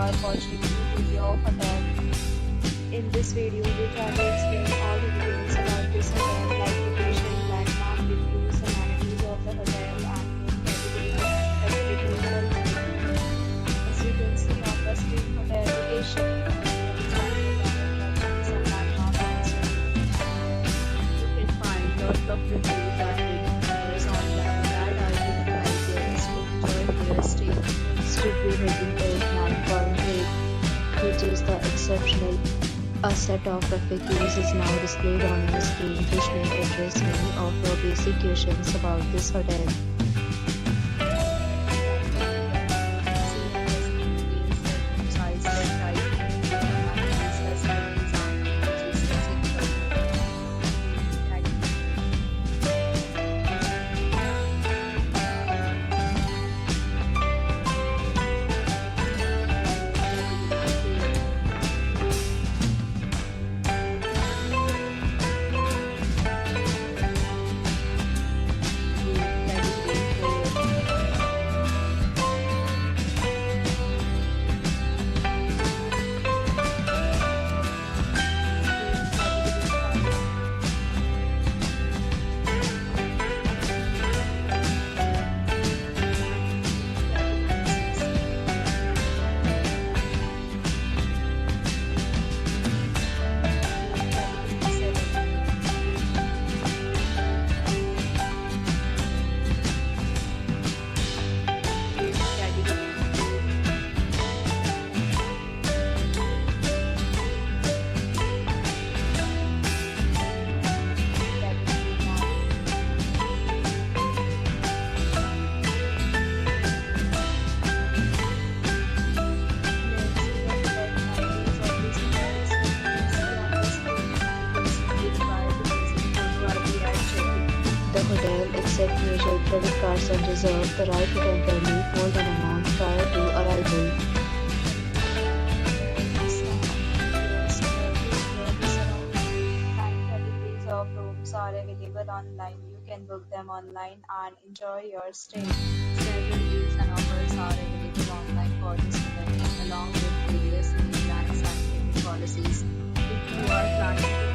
are watching your hotel. In this video, we try to explain all the details about this hotel, like location, landmark, reviews, amenities of the hotel, and room categories and facilities. As you can see on the screen, hotel location. Some landmark you can find lots of reviews and ratings online that are given by guests to enjoy their stay. Review rating is 9.8, which is the exceptional. A set of FAQs is now displayed on your screen, which may address many of your basic questions about this hotel. The hotel accepts major credit cards and reserves the right to temporarily hold an amount prior to arrival. Categories of rooms are available online. You can book them online and enjoy your stay. Several deals and offers are available online for this hotel, along with various plans and payment policies. If you are planning to